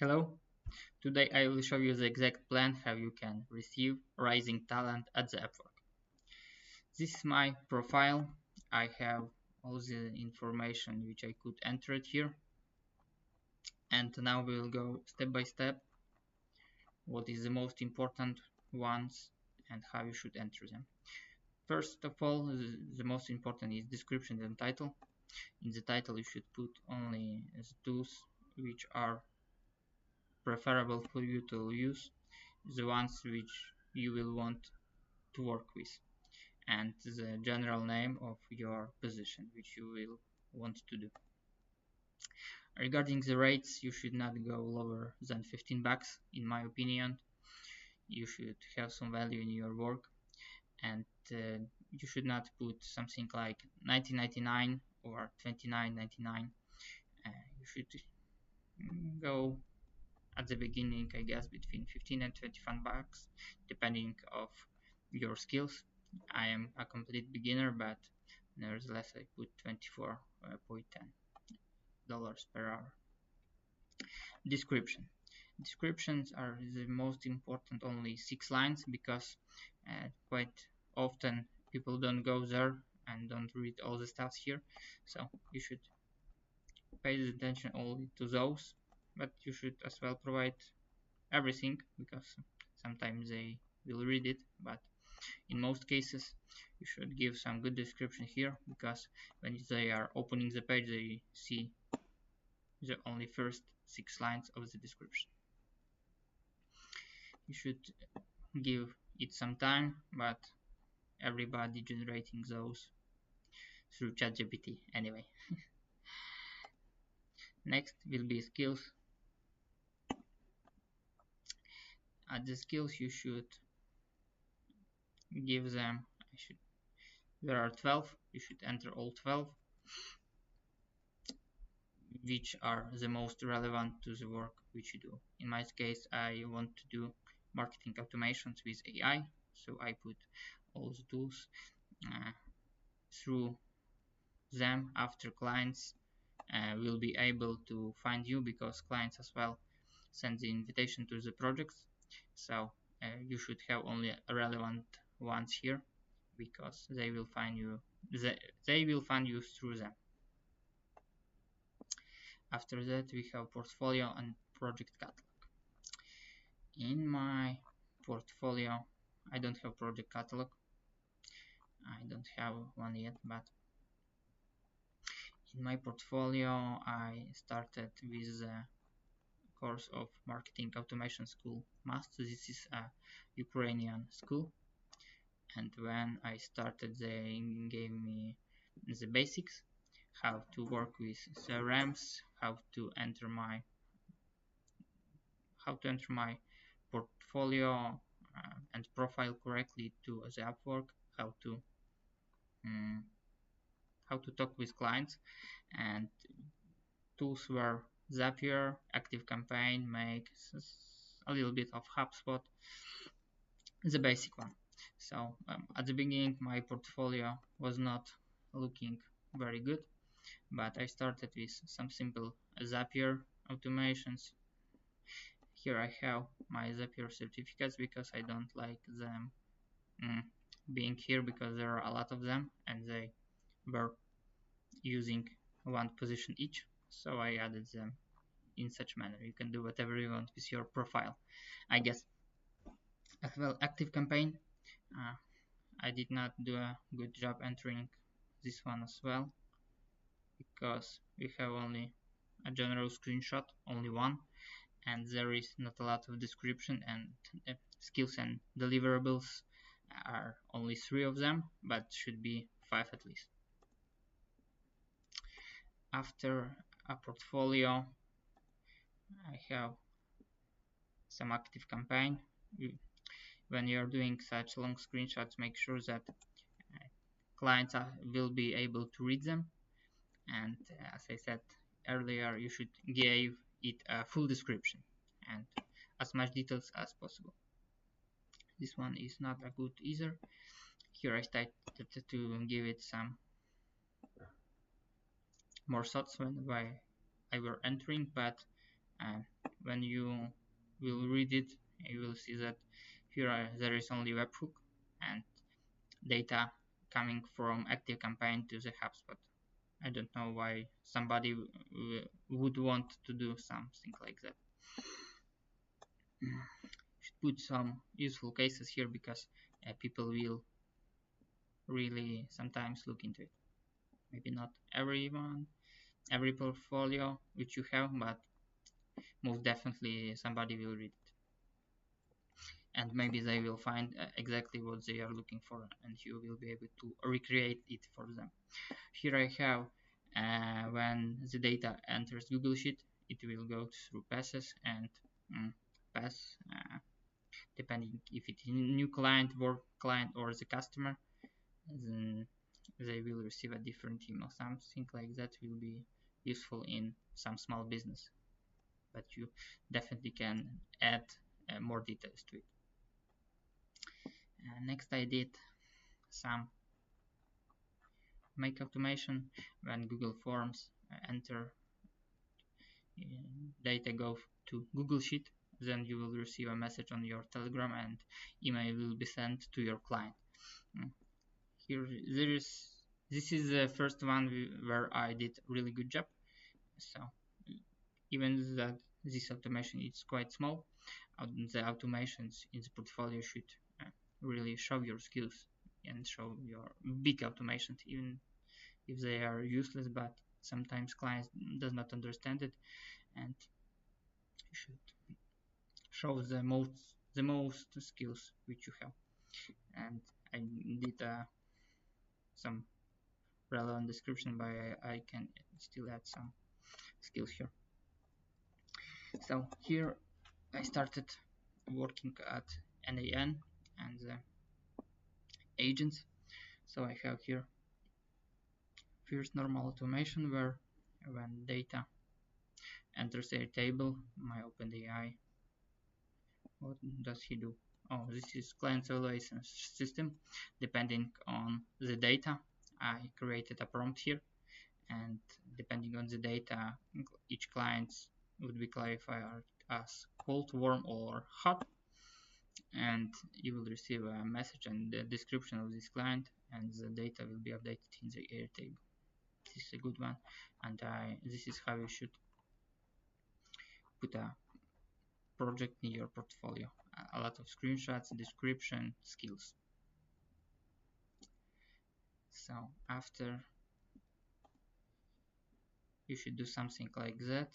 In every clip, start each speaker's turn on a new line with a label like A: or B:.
A: Hello, today I will show you the exact plan how you can receive rising talent at the Upwork. This is my profile. I have all the information which I could enter it here, and now we will go step by step what is the most important ones and how you should enter them. First of all, the most important is description and title. In the title you should put only the tools which are preferable for you to use, the ones which you will want to work with, and the general name of your position which you will want to do. Regarding the rates, you should not go lower than 15 bucks in my opinion. You should have some value in your work, and you should not put something like 19.99 or 29.99. You should go at the beginning, I guess, between 15 and 25 bucks depending of your skills. I am a complete beginner, but nevertheless I put 24.10 dollars per hour. Description. Descriptions are the most important, only 6 lines, because quite often people don't go there and don't read all the stuff here, so you should pay attention only to those, but you should as well provide everything, because sometimes they will read it, but in most cases you should give some good description here, because when they are opening the page they see the only first 6 lines of the description. You should give it some time, but everybody generating those through ChatGPT anyway. Next will be skills. At the skills you should give them, there are 12, you should enter all 12 which are the most relevant to the work which you do. In my case, I want to do marketing automations with AI, so I put all the tools through them. After clients will be able to find you, because clients as well send the invitation to the projects, so you should have only relevant ones here, because they will find you through them. After that we have portfolio and project catalog. In my portfolio I don't have project catalog, I don't have one yet, but in my portfolio I started with the course of marketing automation school must. This is a Ukrainian school, and when I started they gave me the basics, how to work with CRMs, how to enter my portfolio and profile correctly to the Upwork, um, how to talk with clients, and tools were Zapier, ActiveCampaign, Make, a little bit of HubSpot, the basic one. So at the beginning my portfolio was not looking very good, but I started with some simple Zapier automations. Here I have my Zapier certificates, because I don't like them being here, because there are a lot of them and they were using one position each, so I added them in such manner. You can do whatever you want with your profile, I guess. As well, ActiveCampaign, I did not do a good job entering this one as well, because we have only a general screenshot, only one, and there is not a lot of description, and skills and deliverables are only 3 of them, but should be 5 at least. After a portfolio I have some ActiveCampaign. When you're doing such long screenshots, make sure that clients will be able to read them, and as I said earlier, you should give it a full description and as much details as possible. This one is not a good either. Here I started to give it some more thoughts when I were entering, but when you will read it, you will see that there is only webhook and data coming from ActiveCampaign to the HubSpot. I don't know why somebody would want to do something like that. Should put some useful cases here because people will really sometimes look into it. Maybe not everyone, every portfolio which you have, but most definitely somebody will read it. And maybe they will find exactly what they are looking for, and you will be able to recreate it for them. Here I have when the data enters Google Sheet, it will go through passes and pass depending if it's a new client, work client, or the customer. Then they will receive a different email. Something like that will be useful in some small business, but you definitely can add more details to it. Next I did some make automation when Google Forms enter data go to Google Sheet, then you will receive a message on your Telegram and email will be sent to your client. Here this is the first one where I did really good job. So even that this automation is quite small, the automations in the portfolio should really show your skills and show your big automations, even if they are useless, but sometimes clients does not understand it, and you should show the most skills which you have. And I did some relevant description, but I can still add some skills here. So here I started working at NAN and the agents. So I have here first normal automation where when data enters a table, my OpenAI, what does he do? Oh, this is client evaluation system. Depending on the data, I created a prompt here, and depending on the data, each client would be classified as cold, warm, or hot, and you will receive a message and the description of this client, and the data will be updated in the Airtable. This is a good one, and this is how you should put a project in your portfolio. A lot of screenshots, description, skills. So after you should do something like that.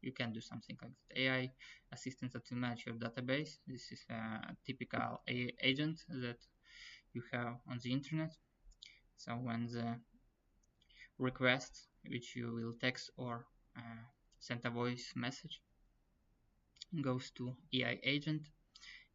A: You can do something like that. AI assistant that will manage your database. This is a typical AI agent that you have on the internet. So when the request, which you will text or send a voice message, goes to AI agent,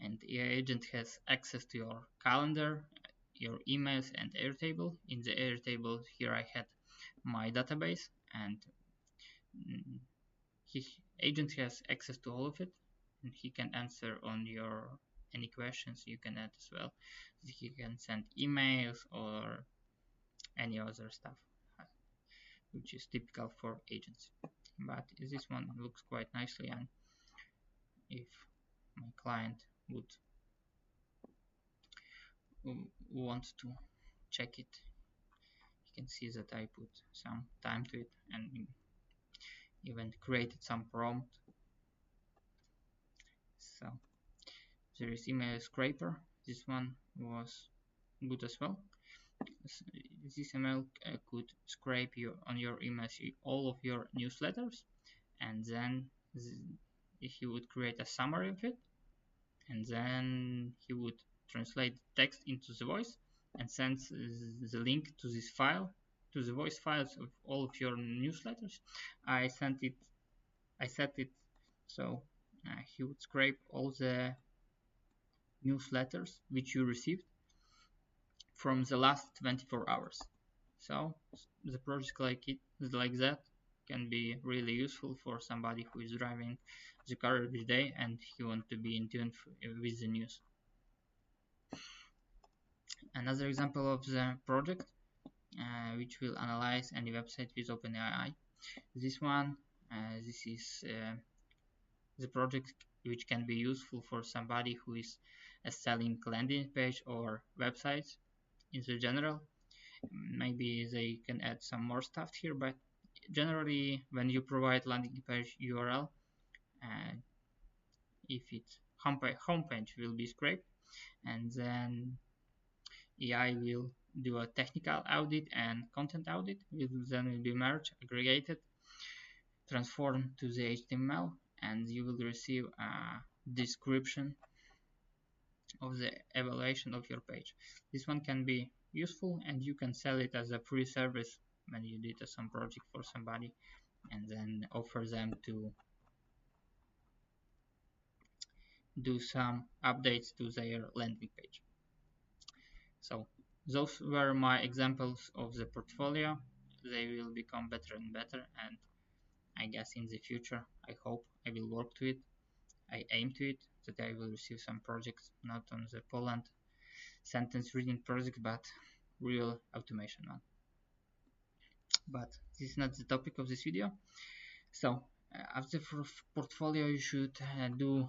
A: and AI agent has access to your calendar, your emails, and Airtable. In the Airtable, here I had my database, and his agent has access to all of it, and he can answer on your any questions you can add as well. He can send emails or any other stuff, which is typical for agents. But this one looks quite nicely, and if my client would want to check it, you can see that I put some time to it and even created some prompt. So there is email scraper. This one was good as well. This email could scrape you on your email all of your newsletters, and then he would create a summary of it, and then he would translate text into the voice and send the link to this file, to the voice files of all of your newsletters. I set it so he would scrape all the newsletters which you received from the last 24 hours. So the project like that can be really useful for somebody who is driving the car every day and he wants to be in tune with the news. Another example of the project which will analyze any website with OpenAI. This one, this is the project which can be useful for somebody who is selling landing page or websites in the general. Maybe they can add some more stuff here, but generally when you provide landing page URL, uh, if it's homepage will be scraped, and then AI will do a technical audit and content audit, then will be merged, aggregated, transformed to the HTML, and you will receive a description of the evaluation of your page. This one can be useful, and you can sell it as a free service when you did some project for somebody, and then offer them to do some updates to their landing page. So those were my examples of the portfolio. They will become better and better, and I guess in the future I hope I will work to it. I aim to it, that I will receive some projects not on the Poland sentence reading project, but real automation one. But this is not the topic of this video. So after portfolio you should do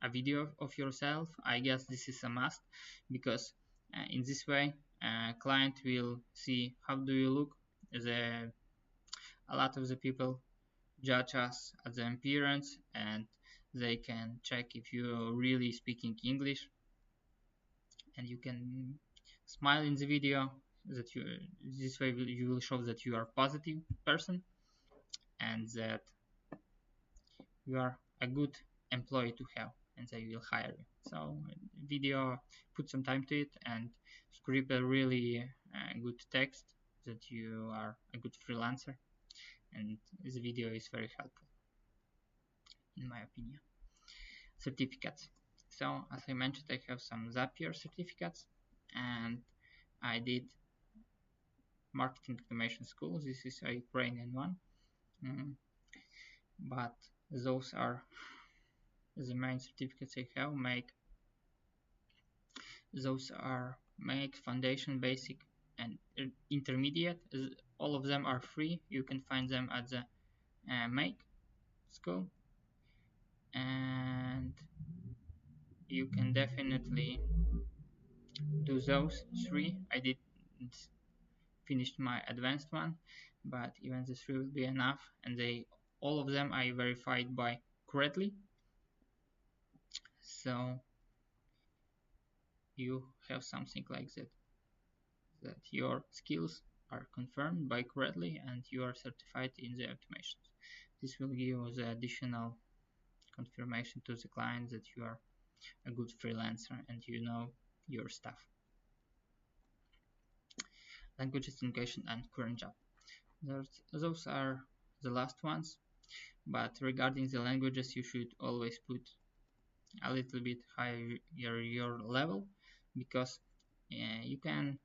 A: a video of yourself. I guess this is a must, because in this way client will see how do you look. A lot of the people judge us at the appearance, and they can check if you're really speaking English, and you can smile in the video, that you this way you will show that you are a positive person and that you are a good employee to have, and they will hire you. So video, put some time to it and script a really good text that you are a good freelancer, and this video is very helpful in my opinion. Certificates. So as I mentioned, I have some Zapier certificates, and I did marketing automation school. This is a Ukrainian one, but those are the main certificates I have. Make foundation, basic, and intermediate. All of them are free. You can find them at the Make school, and you can definitely do those three. I did finished my advanced one, but even the three will be enough, and all of them I verified by correctly. So you have something like that your skills are confirmed by correctly and you are certified in the automations. This will give you the additional confirmation to the client that you are a good freelancer and you know your stuff. Languages, education, and current job. Those are the last ones, but regarding the languages, you should always put a little bit higher your level, because you can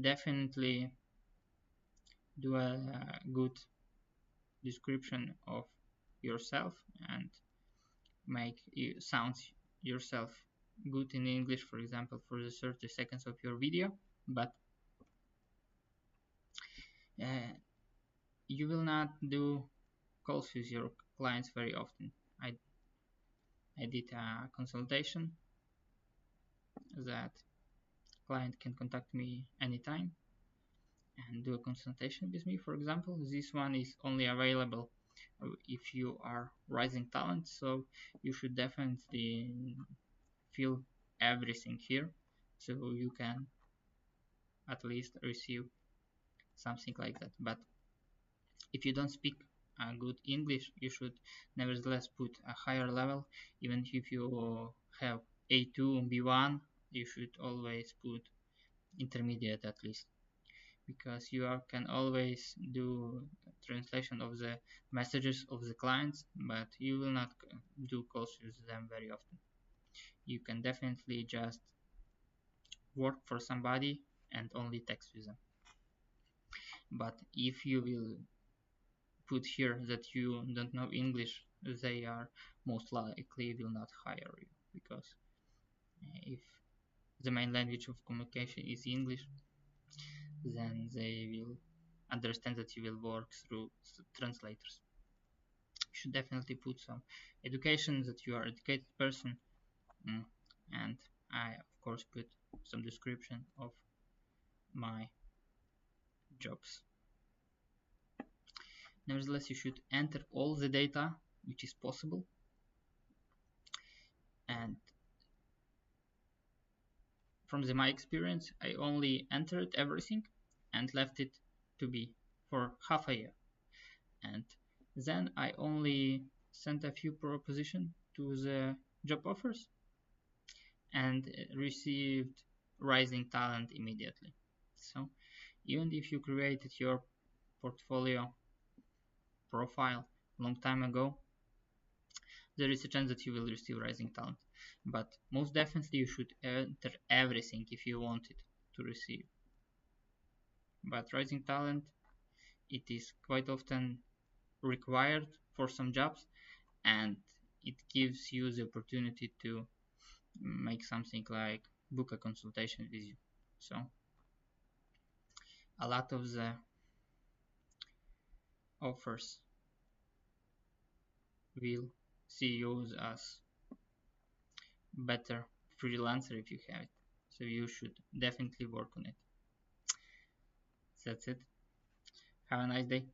A: definitely do a good description of yourself and make you sound yourself good in English, for example, for the 30 seconds of your video, but you will not do calls with your clients very often. I did a consultation that client can contact me anytime and do a consultation with me. For example, this one is only available if you are rising talent, so you should definitely fill everything here so you can at least receive something like that. But if you don't speak good English, you should nevertheless put a higher level. Even if you have A2, B1, you should always put intermediate at least, because you can always do translation of the messages of the clients, but you will not do calls with them very often. You can definitely just work for somebody and only text with them. But if you will put here that you don't know English, they are most likely will not hire you, because if the main language of communication is English, then they will understand that you will work through translators. should definitely put some education that you are an educated person. Mm, and I of course put some description of my jobs. Nevertheless, you should enter all the data which is possible, and from my experience I only entered everything and left it to be for half a year, and then I only sent a few propositions to the job offers and received rising talent immediately. So even if you created your portfolio profile long time ago, there is a chance that you will receive rising talent. But most definitely you should enter everything if you want it to receive. But rising talent, it is quite often required for some jobs, and it gives you the opportunity to make something like book a consultation with you. So a lot of the offers will see you as better freelancer if you have it. So you should definitely work on it. That's it. Have a nice day.